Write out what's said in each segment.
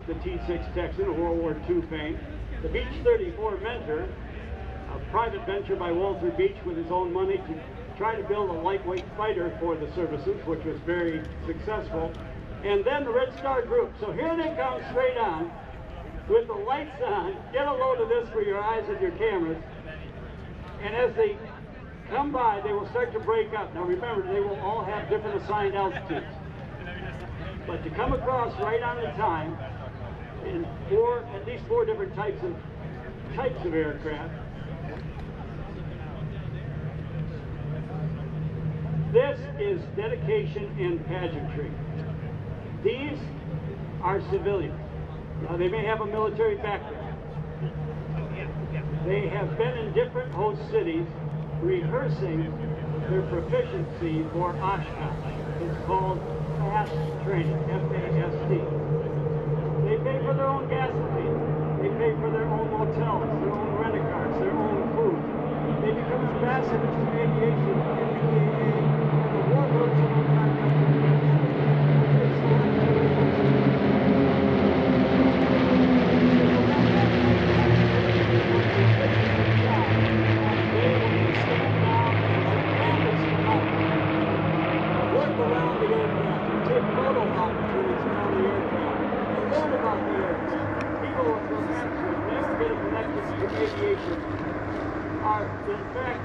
the T-6 Texan of World War II fame. The Beech 34 Mentor, a private venture by Walter Beech with his own money to try to build a lightweight fighter for the services, which was very successful. And then the Red Star Group. So here they come straight on with the lights on. Get a load of this for your eyes and your cameras. And as they come by, they will start to break up. Now remember, they will all have different assigned altitudes. But to come across right on the time in at least four different types of aircraft. This is dedication and pageantry. These are civilians. Now they may have a military background. They have been in different host cities rehearsing their proficiency for Oshkosh. It's called FAST training, F-A-S-T. They pay for their own gasoline. They pay for their own motels, their own rent-a-cars, their own food. They become ambassadors to aviation in the EAA and the Warbirds of America. Around the aircraft and take photo opportunities around the aircraft and learn about the aircraft. People will actually never get a connection to aviation are in fact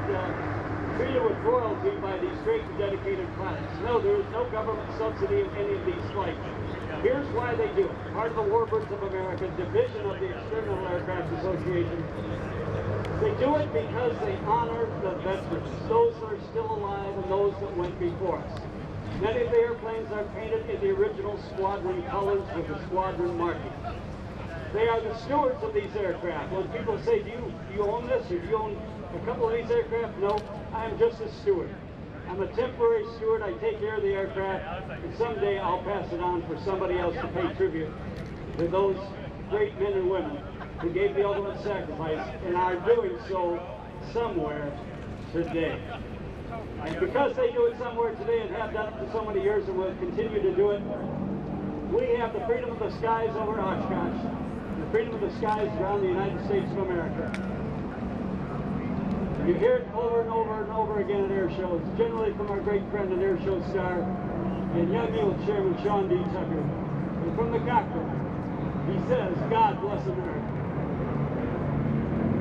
treated with royalty by these great and dedicated pilots. No, there is no government subsidy in any of these flights. Here's why they do it. Part of the Warbirds of America, division of the External Aircraft Association. They do it because they honor the veterans, those that are still alive and those that went before us. Many of the airplanes are painted in the original squadron colors with the squadron marking. They are the stewards of these aircraft. When people say, do you own this or do you own a couple of these aircraft? No, I am just a steward. I'm a temporary steward. I take care of the aircraft, and someday I'll pass it on for somebody else to pay tribute to those great men and women who gave the ultimate sacrifice and are doing so somewhere today. And because they do it somewhere today and have done it for so many years and will continue to do it, we have the freedom of the skies over Oshkosh, the freedom of the skies around the United States of America. You hear it over and over and over again at air shows, generally from our great friend and air show star and young Eagle Chairman Sean D. Tucker. And from the cockpit, he says, God bless America.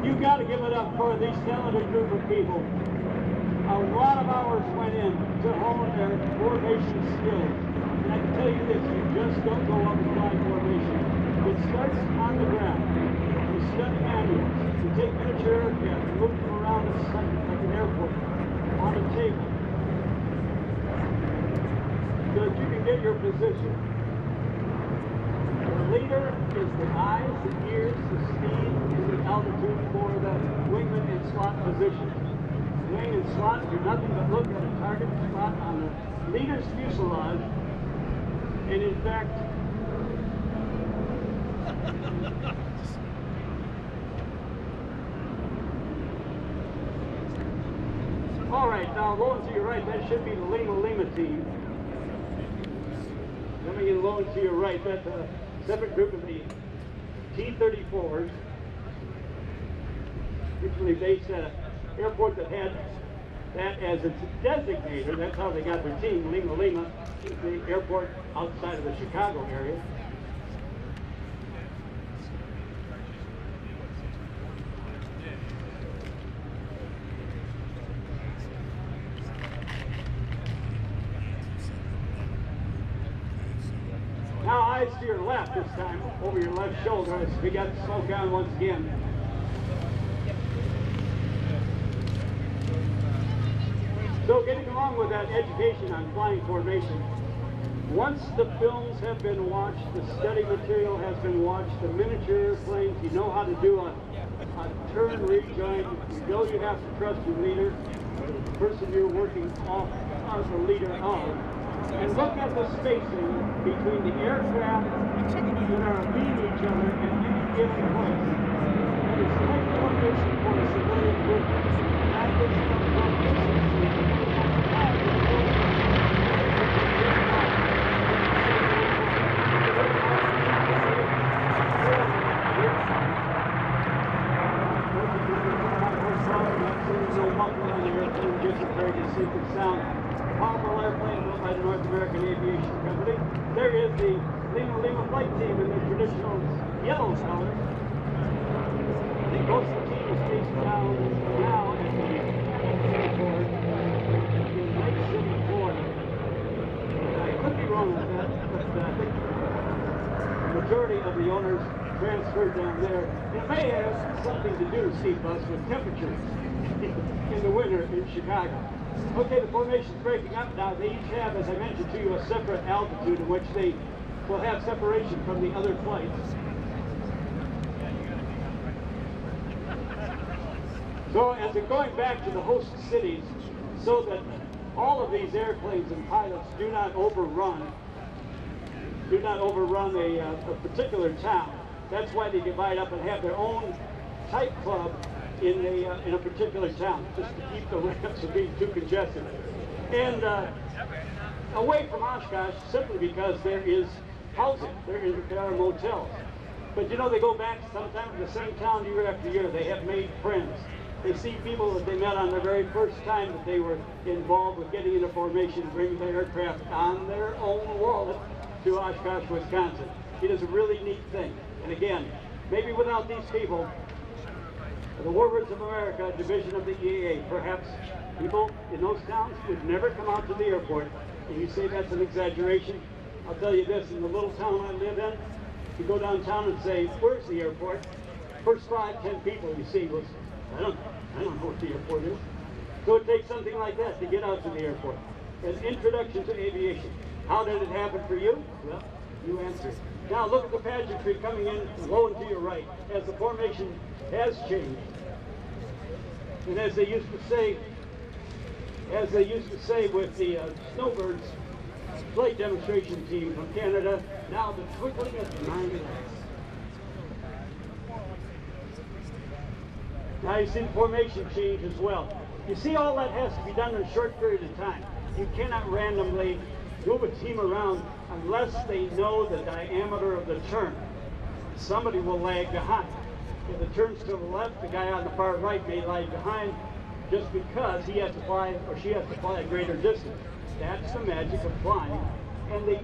You've got to give it up for these talented group of people. A lot of hours went in to hone their formation skills. And I can tell you this, you just don't go up and fly formation. It starts on the ground. You study manuals. You take miniature aircraft and move them around the site like an airport on a table so that you can get your position. The leader is the eyes, the ears, the speed, and the altitude for the wingman and slot position. Wing and slot do nothing but look at a target spot on the leader's fuselage, and in fact, all right, now low and to your right, that should be the Lima Lima team. Coming in low and to your right, that's a separate group of the T-34s, originally based at an airport that had that as its designator. That's how they got their team. Lima Lima is the airport outside of the Chicago area. Now eyes to your left this time, over your left shoulder, as we got smoke on once again. So getting along with that education on flying formation, once the films have been watched, the study material has been watched, the miniature airplanes, you know how to do a turn rejoin, you know you have to trust your leader, the person you're working off as the leader of, and look at the spacing between the aircraft that are meeting each other at any given place. That is tight formation for a civilian group. That is proficiency. distinctive sound. Powerful airplane built by the North American Aviation Company. There is the Lima Lima Flight Team in their traditional yellow color. The coastal team is based down now at the airport in Lake City, Florida. I could be wrong with that, but I think the majority of the owners transferred down there. It may have something to do, Steve Bus, with temperatures in the winter in Chicago. Okay, the formation's breaking up now. They each have, as I mentioned to you, a separate altitude in which they will have separation from the other flights. So as they're going back to the host cities, so that all of these airplanes and pilots do not overrun a particular town. That's why they divide up and have their own type club in a particular town, just to keep the ramps from being too congested. And away from Oshkosh, simply because there is housing, there are motels. But you know, they go back sometimes to the same town year after year. They have made friends. They see people that they met on their very first time that they were involved with getting into formation, bringing the aircraft on their own wallet to Oshkosh, Wisconsin. It is a really neat thing. And again, maybe without these people, the Warbirds of America, division of the EAA, perhaps people in those towns would never come out to the airport. And you say that's an exaggeration. I'll tell you this, in the little town I live in, you go downtown and say, where's the airport? First 5, 10 people you see was, I don't know what the airport is. So it takes something like that to get out to the airport. An introduction to aviation. How did it happen for you? Well, you answered. Now look at the pageantry coming in low and to your right as the formation has changed. And as they used to say with the Snowbirds flight demonstration team from Canada, now the twinkling of 9 lights. Now you see the formation change as well. You see, all that has to be done in a short period of time. You cannot randomly move a team around unless they know the diameter of the turn. Somebody will lag behind. If it turns to the left, the guy on the far right may lag behind just because he has to fly or she has to fly a greater distance. That's the magic of flying and the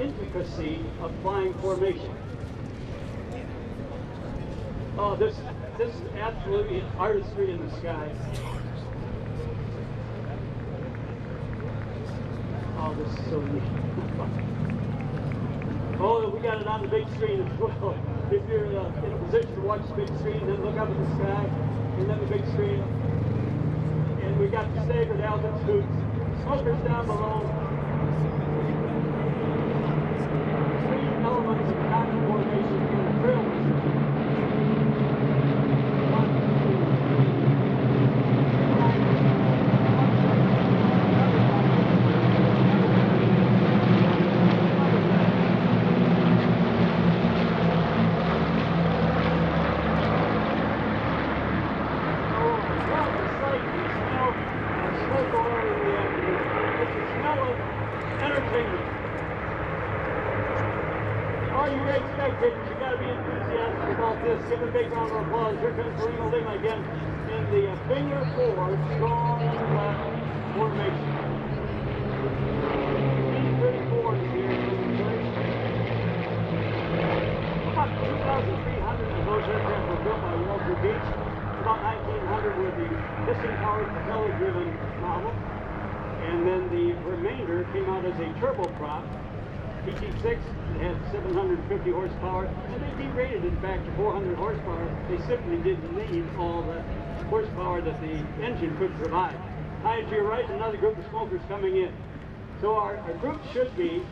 intricacy of flying formation. Oh, this is absolutely artistry in the sky. Oh, this is so neat. Oh, we got it on the big screen as well. If you're in a position to watch the big screen, then look up at the sky, and then the big screen. And we got the staggered altitudes. Smokers down below. 3 elements of cotton formation in drills. You got to be enthusiastic about this. Give a big round of applause. Here comes Lima Lima again in the finger 4 strong left formation. B-34 is here in demonstration. About 2,300 of those aircraft were built by Walter Beach. About 1,900 were the piston-powered propeller-driven model. And then the remainder came out as a turboprop. PT6 had 750 horsepower, and they derated it back to 400 horsepower. They simply didn't need all the horsepower that the engine could provide. High to your right, another group of smokers coming in. So our group should be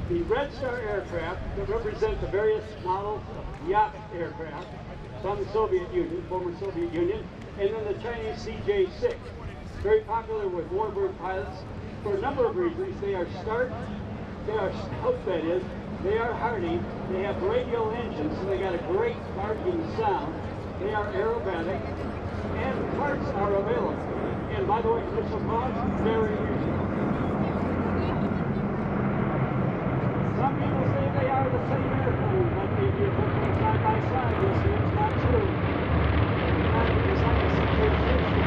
the Red Star aircraft that represent the various models of Yak aircraft from the Soviet Union, former Soviet Union, and then the Chinese CJ6. Very popular with warbird pilots for a number of reasons. They are stout, that is. They are hardy. They have radial engines, so they got a great barking sound. They are aerobatic, and parts are available. And by the way, initial cost, very reasonable. Some people say they are the same airplane, but if you put them side by side, you'll see it's not true. It's like a CJ6.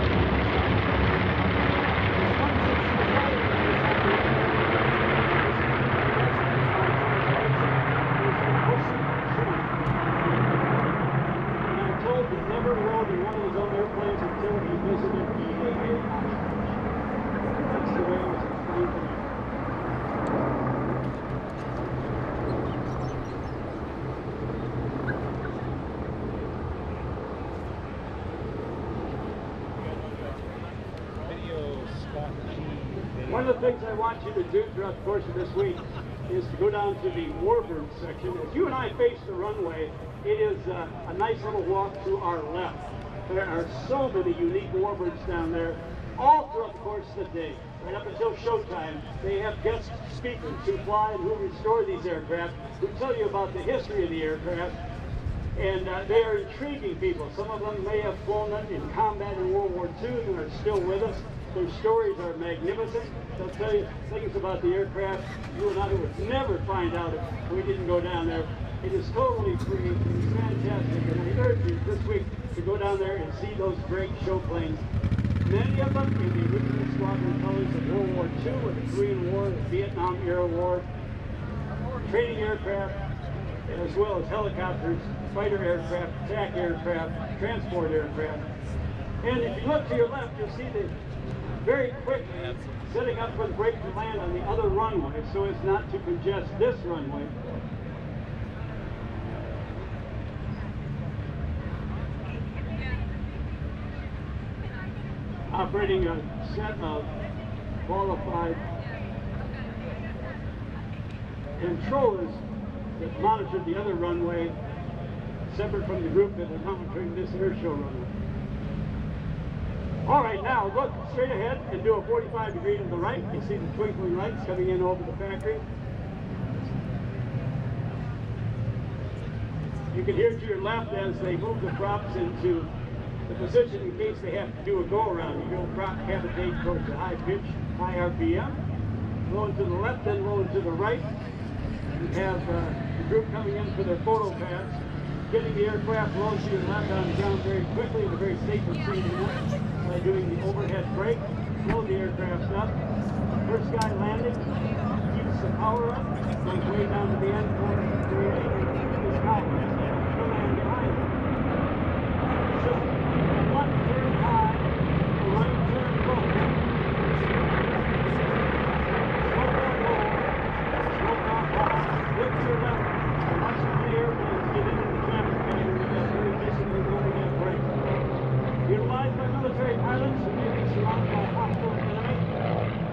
One of the things I want you to do throughout the course of this week is to go down to the Warbirds section. As you and I face the runway, it is a nice little walk to our left. There are so many unique Warbirds down there, all throughout the course of the day. Right up until showtime, they have guest speakers who fly and who restore these aircraft, who tell you about the history of the aircraft. And they are intriguing people. Some of them may have flown them in combat in World War II and are still with us. Their stories are magnificent. They'll tell you things about the aircraft you and I would never find out if we didn't go down there. It is totally free. It's fantastic. And I urge you this week to go down there and see those great show planes. Many of them in the original squadron colors of World War II, or the Korean War, the Vietnam era war, training aircraft, as well as helicopters, fighter aircraft, attack aircraft, transport aircraft. And if you look to your left, you'll see the very quickly setting up for the break to land on the other runway so as not to congest this runway. Operating a set of qualified controllers that monitor the other runway, separate from the group that are monitoring this airshow runway. All right, now look straight ahead and do a 45 degree to the right. You see the twinkling lights coming in over the factory. You can hear to your left as they move the props into the position in case they have to do a go-around. You go prop cavitate towards the high pitch, high RPM. Rolling to the left, then rolling to the right. You have the group coming in for their photo pads, getting the aircraft low to your left on the ground very quickly in a very safe and safe manner by doing the overhead brake, slow the aircraft up. First guy landing, keeps the power up, goes way down to the end for the is high. He'll land behind him. So, left turn high, right turn low. Slow down low, slow down high, look to your left, and watch the airplanes get into the traffic pattern with that very disciplined overhead brake. Utilized by military pilots who may be surrounded by a hostile enemy,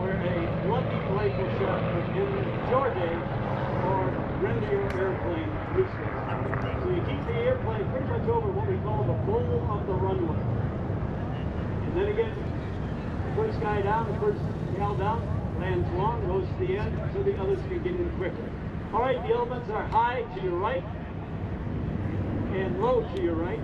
where a lucky rifle shot could end your day or render your airplane useless. So you keep the airplane pretty much over what we call the bowl of the runway. And then again, the first guy down, the first gal down, lands long, goes to the end, so the others can get in quicker. All right, the elements are high to your right and low to your right.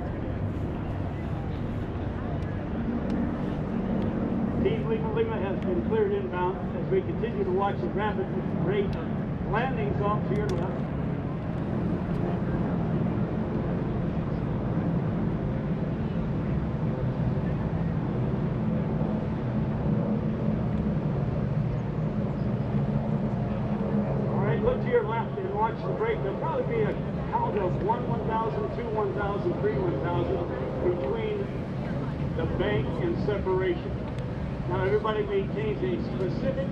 Team Lima Lima has been cleared inbound as we continue to watch the rapid rate of landings off to your left. Look to your left and watch the brake. There'll probably be a count of 1 1,000, 2 1,000, 3 1,000 between the bank and separation. Now everybody maintains a specific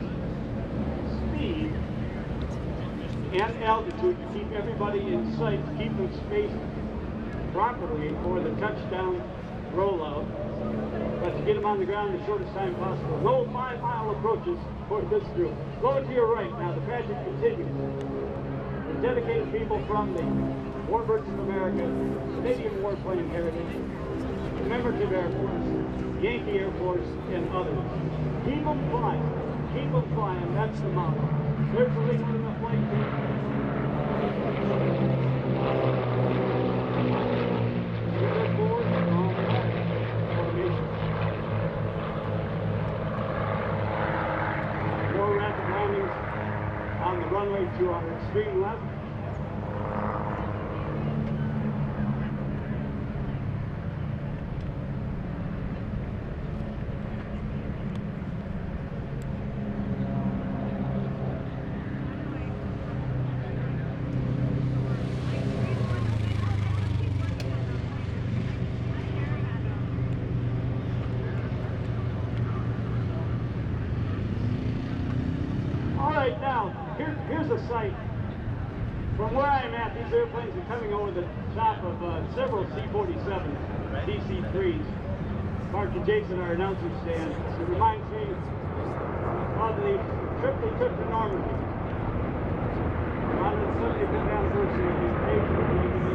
speed and altitude to keep everybody in sight, to keep them spaced properly for the touchdown rollout, but to get them on the ground in the shortest time possible. No 5-mile approaches for this group. Go to your right now, the pageant continues. The dedicated people from the Warbirds of America, Canadian Warplane Heritage, Commemorative Air Force, Yankee Air Force, and others. Keep them flying, that's the motto. There's the Lima Lima Flight Team. Good forward, on formation. More rapid landings on the runway to our extreme left. Now, here's a sight. From where I'm at, these airplanes are coming over the top of several C-47s, DC-3s, parked adjacent our announcer stand. It reminds me on the trip they took to Normandy. On the 75th anniversary of the invasion of Normandy,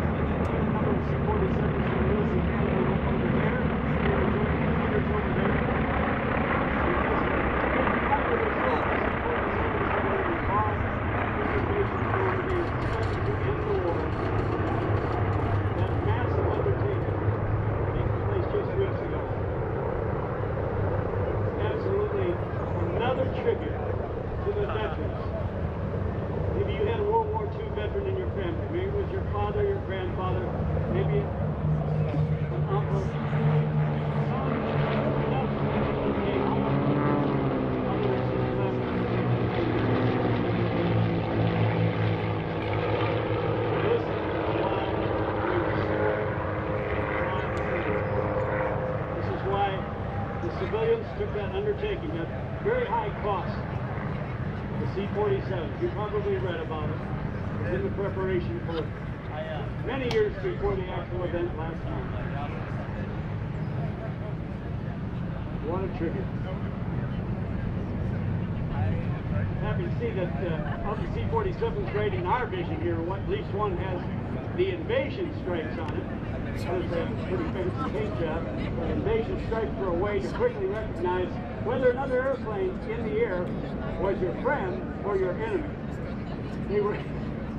a number of C-47s from the US and Canada went over there. They were joining the leaders over there. Tribute to the veterans. Maybe you had a World War II veteran in your family. Maybe it was your father, your grandfather, maybe an uncle. This is why the civilians took that undertaking. Very high cost. The C-47. You probably read about it in the preparation for many years before the actual event last time. What a tribute. Happy to see that of the C-47s right in our vision here, at least one has the invasion stripes on it. That is a pretty fancy paint job. But invasion stripes were a way to quickly recognize whether another airplane in the air was your friend or your enemy.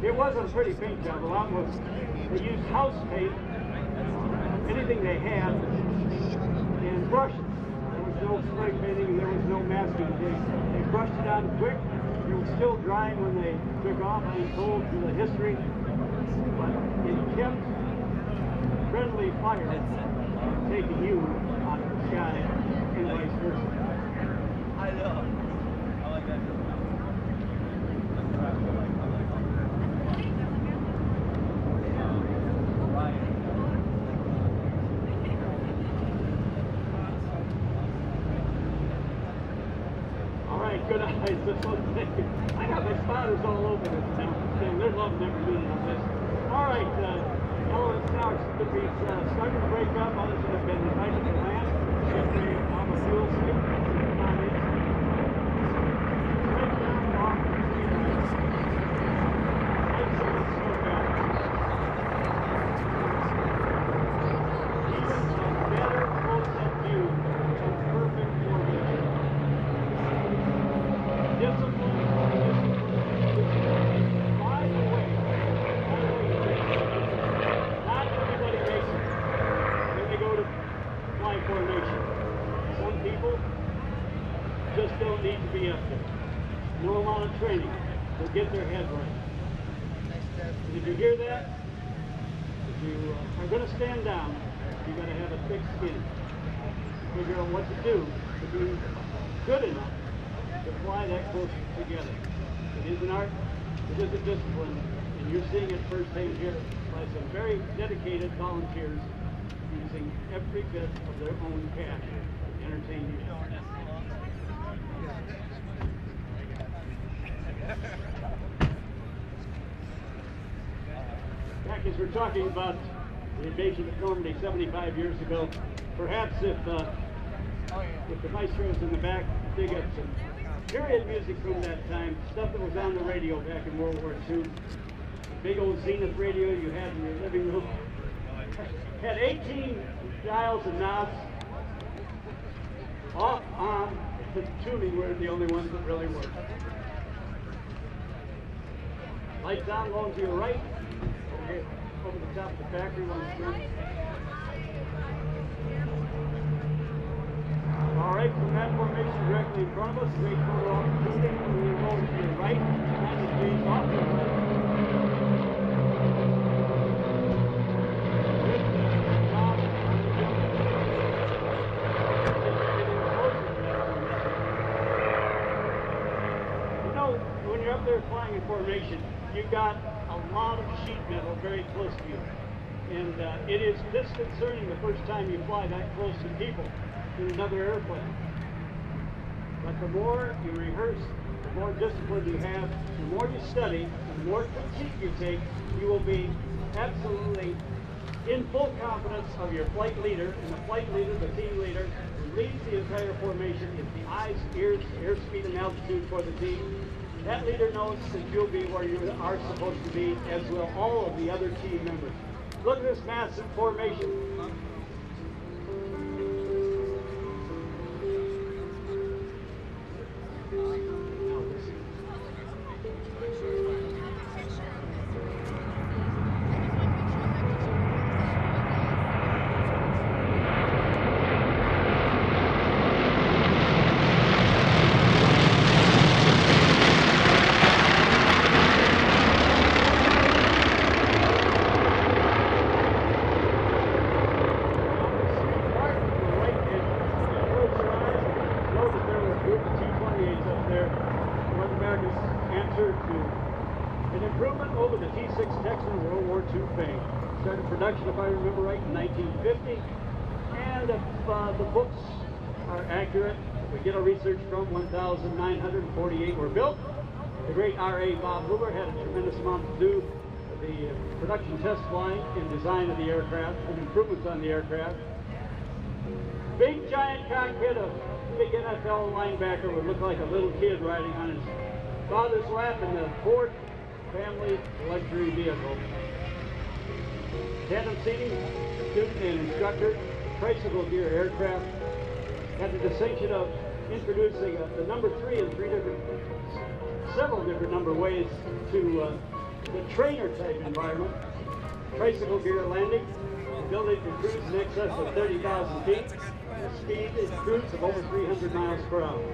It wasn't a pretty paint job. A lot was, they used house paint, anything they had, and brushes. There was no spray painting, there was no masking. They brushed it on quick. It was still drying when they took off, I am told through the history. But it kept friendly fire taking you out of the sky and vice versa. I know. I like that. All right, good eyes. This one thing. I got my spotters all over this now. They're loving every minute of this. All right, hello, it's now to be starting to break up. Others that have been invited to land. On the fuel station. Just don't need to be up there. No amount of training will get their head right. And if you hear that, if you are going to stand down, you've got to have a thick skin. Figure out what to do to be good enough to fly that close together. It is an art, it is a discipline, and you're seeing it firsthand here by some very dedicated volunteers using every bit of their own cash to entertain you. Back as we're talking about the invasion of Normandy 75 years ago, perhaps if the maestros in the back dig up some period music from that time, stuff that was on the radio back in World War II, the big old Zenith radio you had in your living room, had 18 dials and knobs. Off, on, the tuning were the only ones that really worked. Lights on, low to your right. Over the top of the factory one front. All right, from that formation directly in front of us, great photo opportunity. We're going to your right, and the James off to the right. You know, when you're up there flying in formation, you've got a lot of sheet metal very close to you. And it is disconcerting the first time you fly that close to people in another airplane. But the more you rehearse, the more discipline you have, the more you study, the more critique you take, you will be absolutely in full confidence of your flight leader, and the flight leader, the team leader, who leads the entire formation, is the eyes, ears, airspeed, and altitude for the team. That leader knows that you'll be where you are supposed to be, as will all of the other team members. Look at this massive formation. Texan World War II fame. Started production, if I remember right, in 1950. And if the books are accurate, we get our research from 1,948 were built. The great R.A. Bob Hoover had a tremendous amount to do with the production test flying and design of the aircraft and improvements on the aircraft. Big giant cockpit, a big NFL linebacker would look like a little kid riding on his father's lap in the Ford family luxury vehicle. Tandem seating, student and instructor, tricycle gear aircraft. Had the distinction of introducing the number 3 in several different number ways to the trainer type environment. Tricycle gear landing, ability to cruise in excess of 30,000 feet, a speed and cruise of over 300 miles per hour.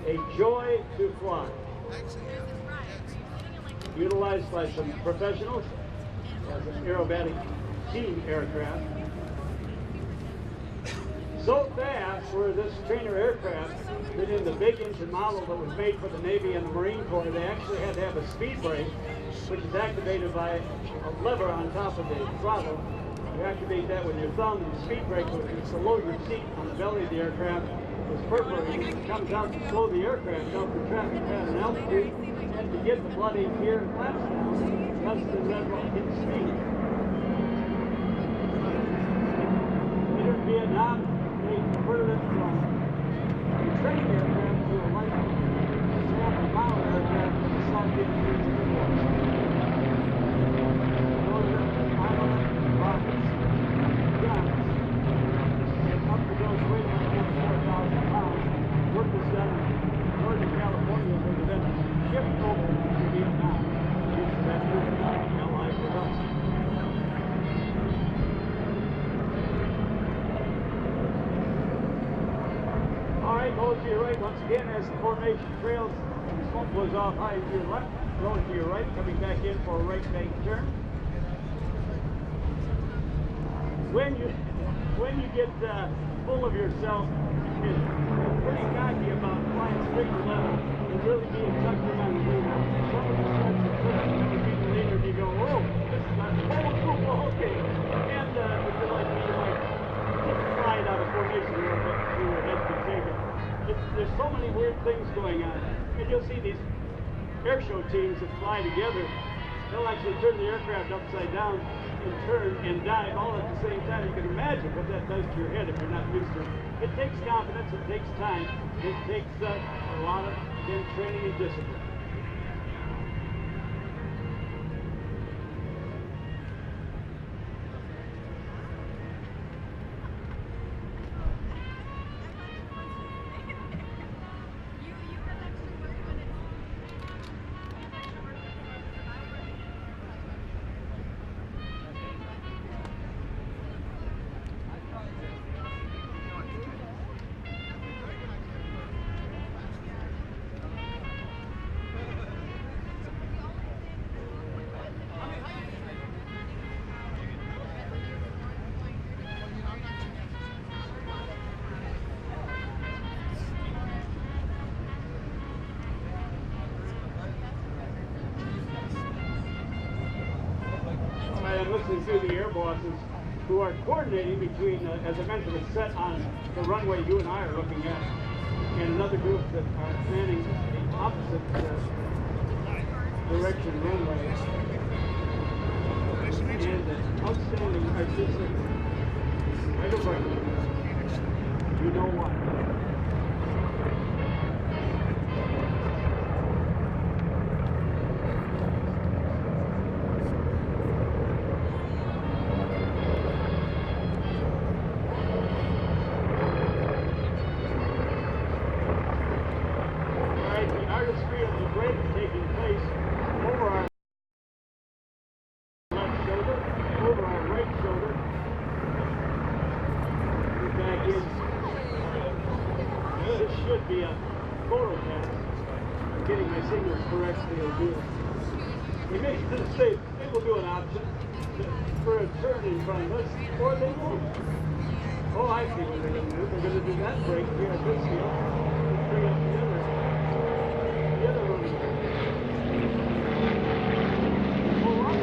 A joy to fly. Utilized by some professionals as an aerobatic team aircraft. So fast were this trainer aircraft that in the big engine model that was made for the Navy and the Marine Corps, they actually had to have a speed brake, which is activated by a lever on top of the throttle. You activate that with your thumb, and the speed brake, which is to load your seat on the belly of the aircraft, is perforated. It comes out to slow the aircraft down for traffic path and altitude, and to get the blood in here and flaps down, less than that rocket speed. Later in Vietnam, they converted it from a training aircraft to a light sample-power aircraft that was not getting used anymore. Rockets, guns, and up to those weight like 4,000 pounds. Work was done in Northern California where the then shipped over to Vietnam. Used that allied with us. All right, low to your right once again as the formation trails and the smoke blows off high to your left, low to your right, coming back in for a right bank turn. When you get full of yourself and pretty cocky about flying sticker level and really being tucked in on the wing, some of the starts to click, and people later you go, oh, this is not cool, okay. And if you're like me, you might get slide out of formation a little bit through your head to take it. There's so many weird things going on. And you'll see these airshow teams that fly together, they'll actually turn the aircraft upside down and turn and dive all at the same time. You can imagine what that does to your head if you're not used to it. It takes confidence, it takes time, it takes a lot of, again, training and discipline. Listening to the air bosses who are coordinating between, as I mentioned, a set on the runway you and I are looking at, and another group that are planning the opposite direction runway. And outstanding artistic just say, take a break. You know what? Alright, the artistry of the break is taking place over our left shoulder, over our right shoulder. We're back in. This should be a photo test. I'm getting my signals correctly. They'll do it. They make it to the state. They will do an option for a turn in front of us, or they won't. Oh, I see what they're going to do. They're going to do that break here at this field. Bring up the other one. Pull up.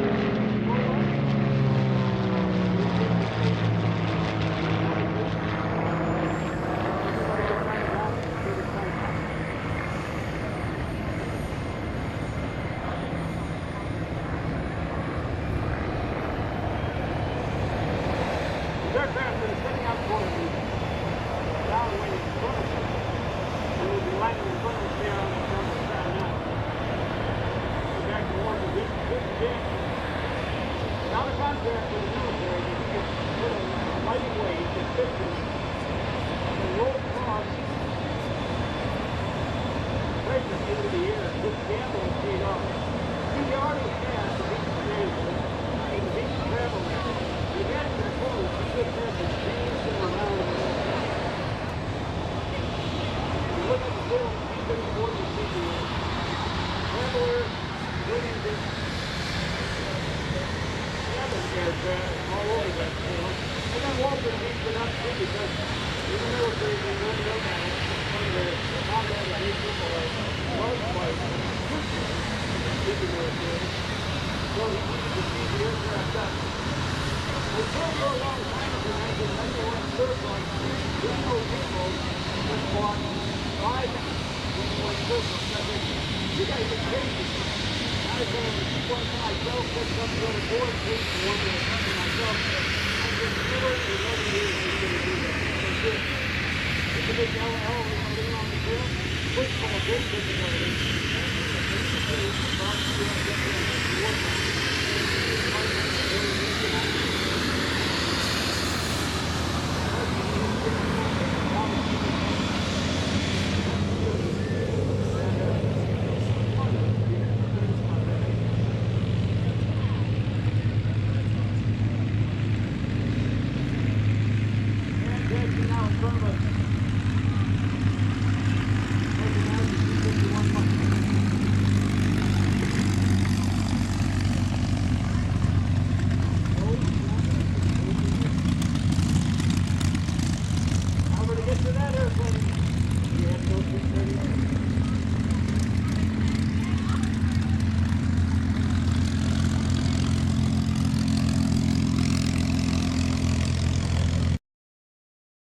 Pull up. The aircraft that is setting up for the downwind in front of us, and will be landing in front of us here on the front side now. We're back to warm this jam. Not a contract with the military, but you can put a lighting weight that fits it and roll across right into the air. This gamble is paid off. We already had the beach manager and the beach travel manager. We had to close. We should have the change them around the world. You look at the bill, he's been aboard the CJs. Traveler, bringing this aircraft all over that field. And then Walter beats it up too because in the military they really know that one of the combat people like most flights in the military. So he needed to see the aircraft up. It took for a long time to make it 91 surplus. There's no people that bought 5 91 surplus. I think, you guys are crazy. I was going to one to myself, picked up the other board, paid for one to myself. I said, never in 11 years are you going to do that. That's it. It's a big LL, we're going to lean on the trail. Push for a great difficulty.